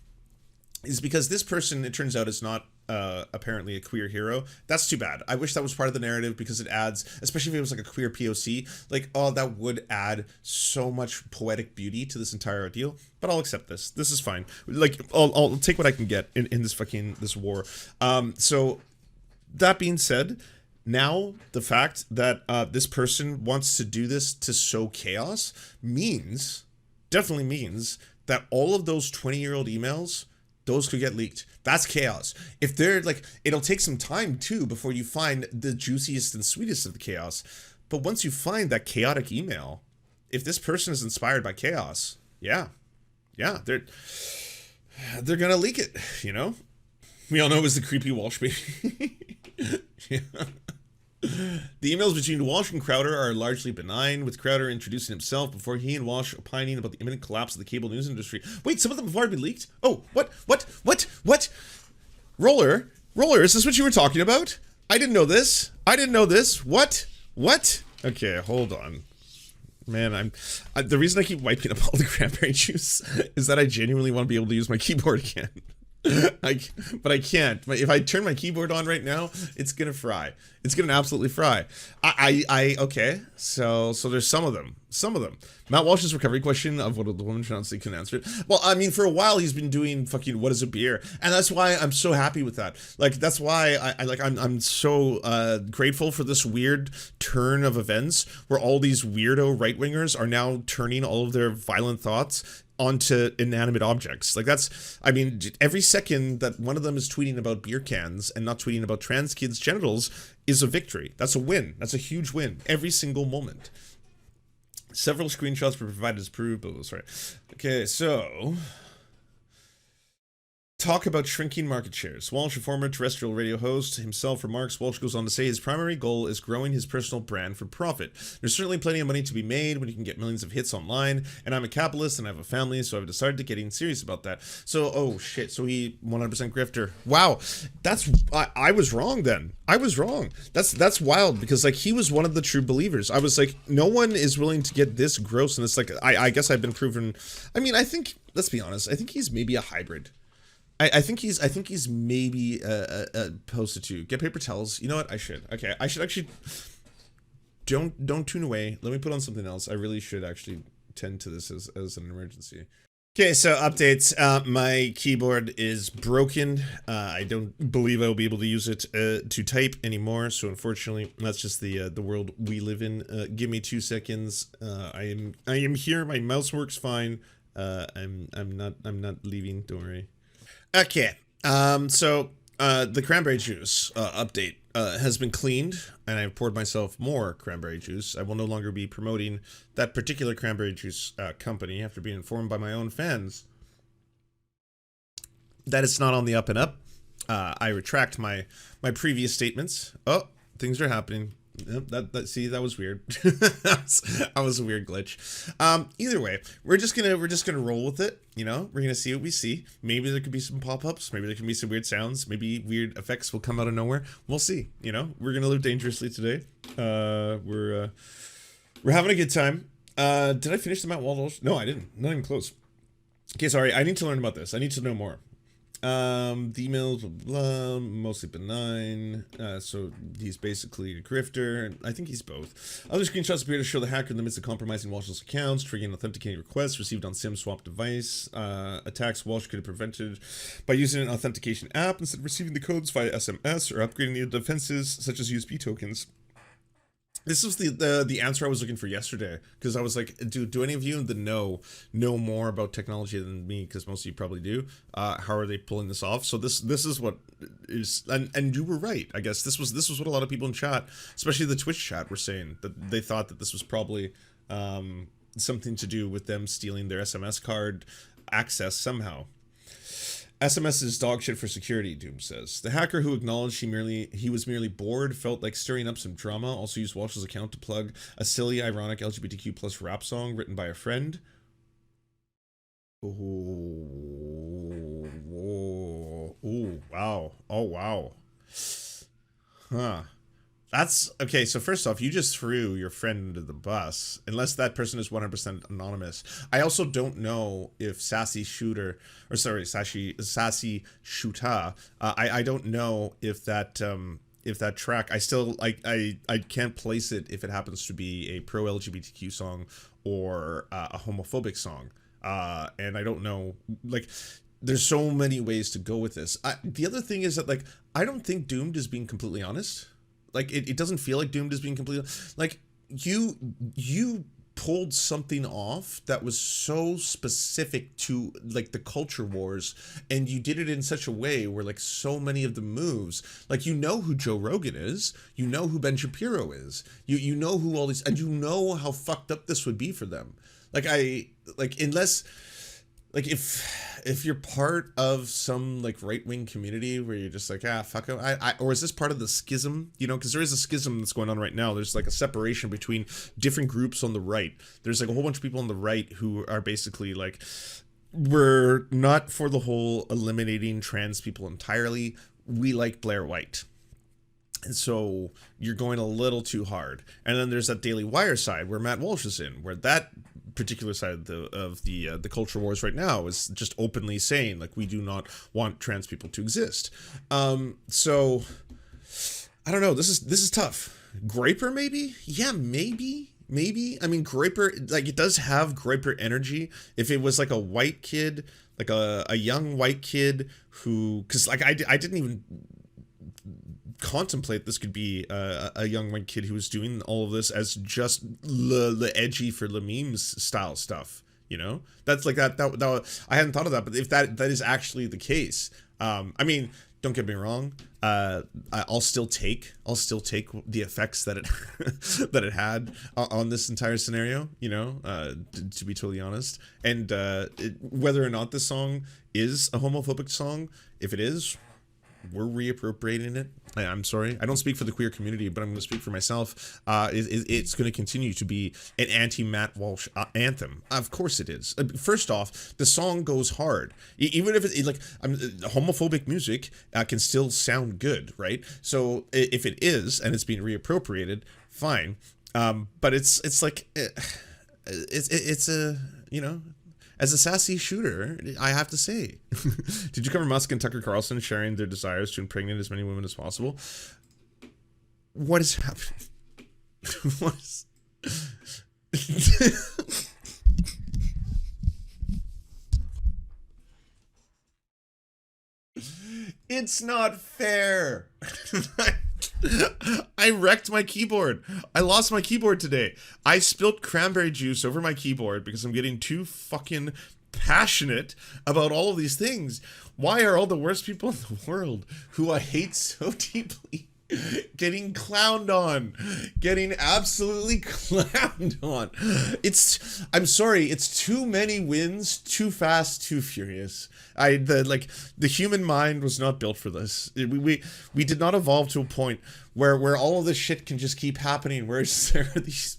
Is because this person, it turns out, is not apparently a queer hero. That's too bad. I wish that was part of the narrative because it adds, especially if it was like a queer POC, like, oh, that would add so much poetic beauty to this entire ordeal. But I'll accept this. This is fine. Like, I'll take what I can get in this war. So that being said, now the fact that this person wants to do this to sow chaos definitely means that all of those 20-year-old emails Those could get leaked. That's chaos. If they're like, it'll take some time too before you find the juiciest and sweetest of the chaos. But once you find that chaotic email, if this person is inspired by chaos, yeah, they're gonna leak it, you know? We all know it was the creepy Walsh baby. Yeah. The emails between Walsh and Crowder are largely benign, with Crowder introducing himself before he and Walsh opining about the imminent collapse of the cable news industry. Wait, some of them have already been leaked? Oh, what? Roller, is this what you were talking about? I didn't know this. What? Okay, hold on. Man, the reason I keep wiping up all the cranberry juice is that I genuinely want to be able to use my keyboard again. But I can't. If I turn my keyboard on right now, it's gonna fry. It's gonna absolutely fry. Okay. So there's some of them. Matt Walsh's recovery question of what the woman pronounced, they couldn't answer it. Well, I mean, for a while he's been doing fucking what is a beer, and that's why I'm so happy with that. Like, that's why I'm so grateful for this weird turn of events where all these weirdo right wingers are now turning all of their violent thoughts onto inanimate objects. Like, that's, I mean, every second that one of them is tweeting about beer cans and not tweeting about trans kids' genitals is a victory. That's a win. That's a huge win. Every single moment. Several screenshots were provided as proof. Oh, sorry. Okay, so talk about shrinking market shares. Walsh, a former terrestrial radio host, himself remarks. Walsh goes on to say his primary goal is growing his personal brand for profit. There's certainly plenty of money to be made when you can get millions of hits online, and I'm a capitalist and I have a family, so I've decided to getting serious about that. So, oh shit, so he 100% grifter. Wow, I was wrong then. I was wrong. That's wild, because like, he was one of the true believers. I was like, no one is willing to get this gross, and it's like, I guess I've been proven. I mean, I think, let's be honest, I think he's maybe a hybrid. I think he's maybe a prostitute. Get paper towels. You know what? I should actually. Don't tune away. Let me put on something else. I really should actually tend to this as an emergency. Okay, so updates. My keyboard is broken. I don't believe I'll be able to use it to type anymore. So unfortunately, that's just the world we live in. Give me 2 seconds. I am here. My mouse works fine. I'm not leaving. Don't worry. Okay, so the cranberry juice update has been cleaned, and I've poured myself more cranberry juice. I will no longer be promoting that particular cranberry juice company after being informed by my own fans that it's not on the up and up. I retract my previous statements. Oh, things are happening. Yep, see, that was weird. That was a weird glitch. Either way, we're just gonna roll with it. You know, we're gonna see what we see. Maybe there could be some pop-ups. Maybe there can be some weird sounds. Maybe weird effects will come out of nowhere. We'll see. You know, we're gonna live dangerously today. We're having a good time. Did I finish the Matt Walsh? No, I didn't. Not even close. Okay, sorry. I need to learn about this. I need to know more. The emails, blah, blah, mostly benign. So he's basically a grifter. I think he's both. Other screenshots appear to show the hacker in the midst of compromising Walsh's accounts, triggering authenticating requests received on SIM swap device. Attacks Walsh could have prevented by using an authentication app instead of receiving the codes via SMS, or upgrading the defenses such as USB tokens. This was the answer I was looking for yesterday, because I was like, do any of you in the know more about technology than me? Because most of you probably do. How are they pulling this off? So this is what is, and you were right. I guess this was what a lot of people in chat, especially the Twitch chat, were saying, that they thought that this was probably something to do with them stealing their SMS card access somehow. SMS is dog shit for security, Doom says. The hacker, who acknowledged he was merely bored, felt like stirring up some drama, also used Walsh's account to plug a silly, ironic LGBTQ plus rap song written by a friend. Ooh, wow. Oh, wow. Huh. That's okay. So first off, you just threw your friend under the bus, unless that person is 100% anonymous. I also don't know if Sassy Shooter, or sorry, Sassy Shooter. I don't know if that track. I can't place it if it happens to be a pro LGBTQ song or a homophobic song. And I don't know, like, there's so many ways to go with this. The other thing is that, like, I don't think Doomed is being completely honest. Like, it doesn't feel like Doomed is being completely, like, you pulled something off that was so specific to like the culture wars, and you did it in such a way where like so many of the moves, like you know who Joe Rogan is, you know who Ben Shapiro is, you know who all these, and you know how fucked up this would be for them. Unless like if you're part of some like right-wing community where you're just like, fuck it, or is this part of the schism, you know, because there is a schism that's going on right now. There's like a separation between different groups on the right. There's like a whole bunch of people on the right who are basically like, we're not for the whole eliminating trans people entirely, we like Blair White. And so you're going a little too hard. And then there's that Daily Wire side where Matt Walsh is in, where that particular side of the culture wars right now is just openly saying like, we do not want trans people to exist. So I don't know. This is tough. Groyper maybe? Yeah, maybe. I mean, Groyper, like, it does have Groyper energy. If it was like a white kid, like a young white kid who, because like I didn't even contemplate this could be a young white kid who was doing all of this as just the edgy for the memes style stuff, you know. That's like that I hadn't thought of that, but if that is actually the case, I mean, don't get me wrong, I'll still take the effects that it that it had on this entire scenario, you know, to be totally honest. And whether or not this song is a homophobic song, if it is, we're reappropriating it. I'm sorry, I don't speak for the queer community, but I'm going to speak for myself. It's going to continue to be an anti-Matt Walsh anthem. Of course it is. First off, the song goes hard. Even if it's like homophobic music can still sound good, right? So if it is, and it's being reappropriated, fine. But it's like, it's a, you know, as a sassy shooter, I have to say. Did you cover Musk and Tucker Carlson sharing their desires to impregnate as many women as possible? What is happening? What is... It's not fair. I wrecked my keyboard. I lost my keyboard today. I spilt cranberry juice over my keyboard because I'm getting too fucking passionate about all of these things. Why are all the worst people in the world who I hate so deeply getting clowned on? Getting absolutely clowned on. I'm sorry, it's too many wins, too fast, too furious. The human mind was not built for this. We did not evolve to a point where all of this shit can just keep happening, where there are these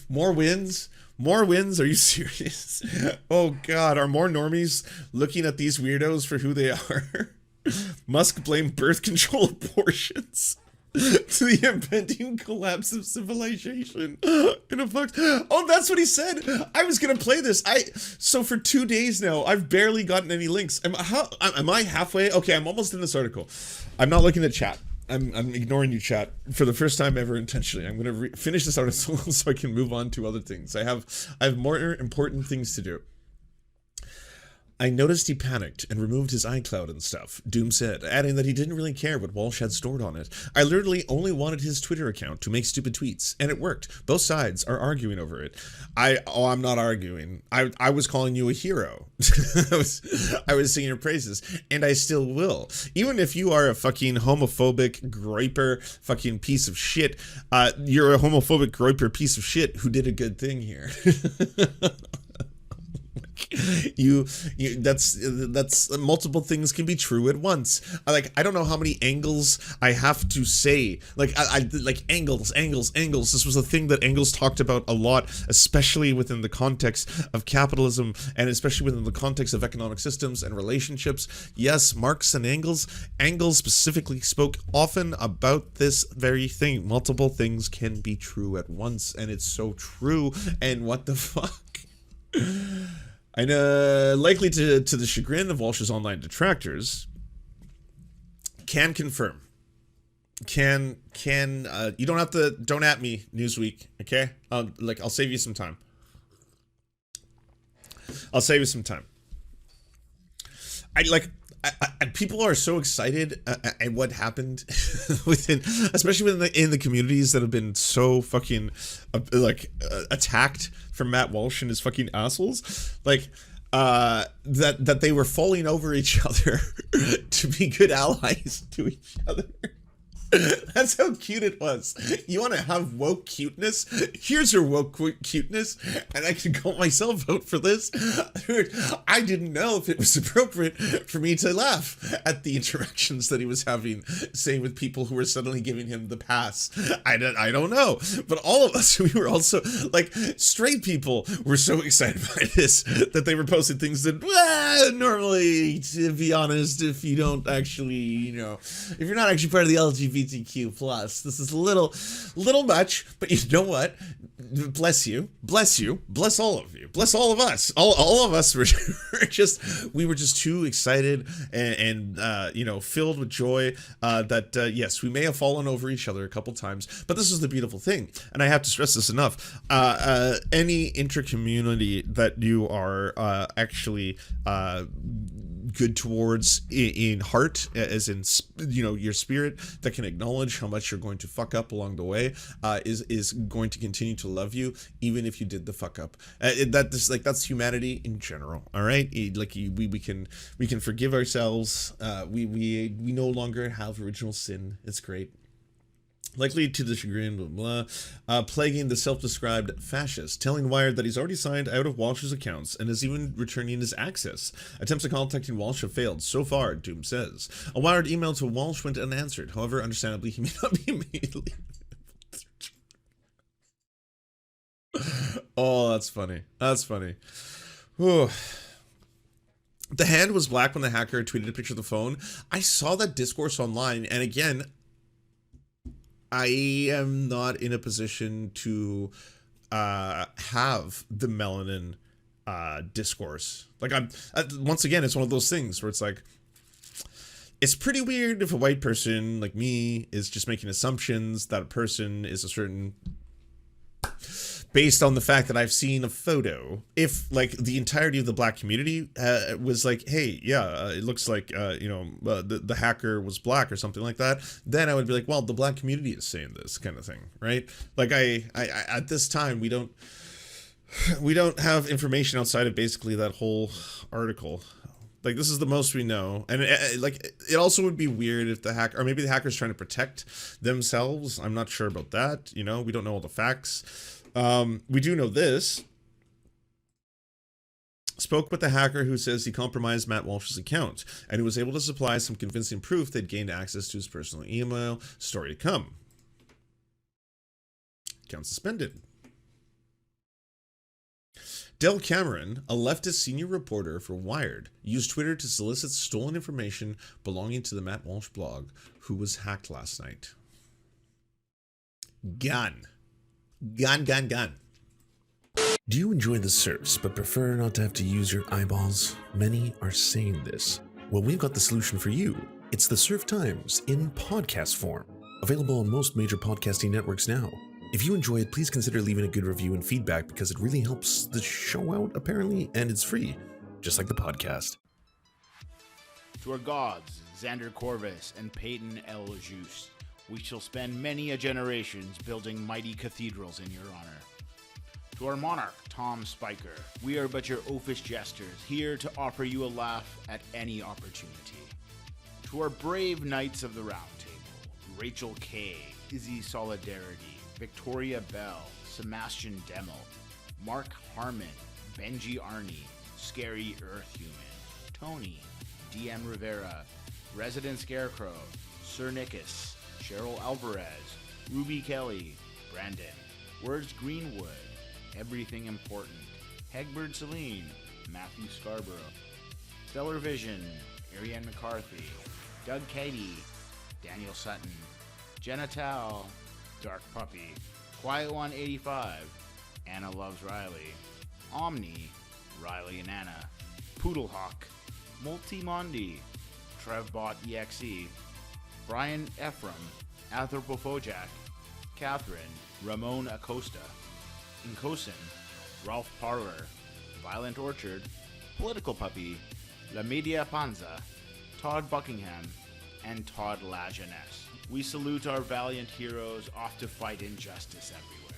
more wins. More wins? Are you serious? Oh God, are more normies looking at these weirdos for who they are? Musk blamed birth control abortions to the impending collapse of civilization. Oh, that's what he said. I was gonna play this. So for 2 days now, I've barely gotten any links. Am I halfway? Okay, I'm almost in this article. I'm not looking at chat. I'm ignoring you, chat, for the first time ever intentionally. I'm gonna finish this article so I can move on to other things. I have more important things to do. I noticed he panicked and removed his iCloud and stuff, Doom said, adding that he didn't really care what Walsh had stored on it. I literally only wanted his Twitter account to make stupid tweets, and it worked. Both sides are arguing over it. I'm not arguing. I was calling you a hero. I was singing your praises, and I still will. Even if you are a fucking homophobic groyper fucking piece of shit, you're a homophobic groyper piece of shit who did a good thing here. That's multiple things can be true at once. I don't know how many angles I have to say. I angles. This was a thing that Engels talked about a lot, especially within the context of capitalism and especially within the context of economic systems and relationships. Yes, Marx and Engels specifically spoke often about this very thing. Multiple things can be true at once, and it's so true. And what the fuck? And likely to the chagrin of Walsh's online detractors, can confirm. You don't have to, don't at me, Newsweek, okay? I'll save you some time. People are so excited at what happened especially in the communities that have been so fucking attacked from Matt Walsh and his fucking assholes, that they were falling over each other to be good allies to each other. That's how cute it was. You want to have woke cuteness? Here's your woke cuteness, and I can call myself out for this. Dude, I didn't know if it was appropriate for me to laugh at the interactions that he was having, say, with people who were suddenly giving him the pass. I don't know, but all of us, we were also like, straight people were so excited by this that they were posting things that normally, to be honest, if you don't actually, if you're not actually part of the LGBTQ plus, this is a little much, but you know what? Bless you, bless all of you, bless all of us. All of us were we were just too excited and filled with joy that yes, we may have fallen over each other a couple times, but this is the beautiful thing, and I have to stress this enough. Any intercommunity that you are actually good towards in heart, as in your spirit, that can acknowledge how much you're going to fuck up along the way, is going to continue to love you even if you did the fuck up. That's humanity in general. All right, we can forgive ourselves. We no longer have original sin. It's great. Likely to the chagrin, blah, blah, plaguing the self-described fascist, telling Wired that he's already signed out of Walsh's accounts and is even returning his access. Attempts at contacting Walsh have failed so far, Doom says. A Wired email to Walsh went unanswered. However, understandably, he may not be immediately... Oh, that's funny. That's funny. Whew. The hand was black when the hacker tweeted a picture of the phone. I saw that discourse online, and again, I am not in a position to have the melanin discourse. Once again, it's one of those things where it's like, it's pretty weird if a white person like me is just making assumptions that a person is a certain, based on the fact that I've seen a photo. If the entirety of the black community was like, hey, yeah, it looks like the hacker was black or something like that, then I would be like, well, the black community is saying this kind of thing, right? I at this time we don't have information outside of basically that whole article. This is the most we know, and it also would be weird if the hacker, or maybe the hacker's trying to protect themselves. I'm not sure about that. We don't know all the facts. We do know this. Spoke with the hacker who says he compromised Matt Walsh's account and who was able to supply some convincing proof they'd gained access to his personal email. Story to come. Account suspended. Del Cameron, a leftist senior reporter for Wired, used Twitter to solicit stolen information belonging to the Matt Walsh blog, who was hacked last night. Gone. Gone. Do you enjoy the Serfs but prefer not to have to use your eyeballs? Many are saying this. Well, we've got the solution for you. It's the Serf Times in podcast form. Available on most major podcasting networks now. If you enjoy it, please consider leaving a good review and feedback because it really helps the show out, apparently, and it's free, just like the podcast. To our gods, Xander Corvus and Peyton L. Juste, we shall spend many a generations building mighty cathedrals in your honor. To our monarch, Tom Spiker, we are but your oafish jesters, here to offer you a laugh at any opportunity. To our brave knights of the Round Table, Rachel K., Izzy Solidarity, Victoria Bell, Sebastian Demel, Mark Harmon, Benji Arney, Scary Earth Human, Tony, DM Rivera, Resident Scarecrow, Sir Nickus, Cheryl Alvarez, Ruby Kelly, Brandon, Words Greenwood, Everything Important, Hegbert Celine, Matthew Scarborough, Stellar Vision, Ariane McCarthy, Doug Cady, Daniel Sutton, Jenna Tao, Dark Puppy, Quiet One 85, Anna Loves Riley, Omni, Riley and Anna, Poodlehawk, Multimondi, Trevbot EXE, Brian Ephraim, Anthropophojack, Catherine, Ramon Acosta, Incosin, Ralph Parler, Violent Orchard, Political Puppy, La Media Panza, Todd Buckingham, and Todd La Jeunesse. We salute our valiant heroes off to fight injustice everywhere.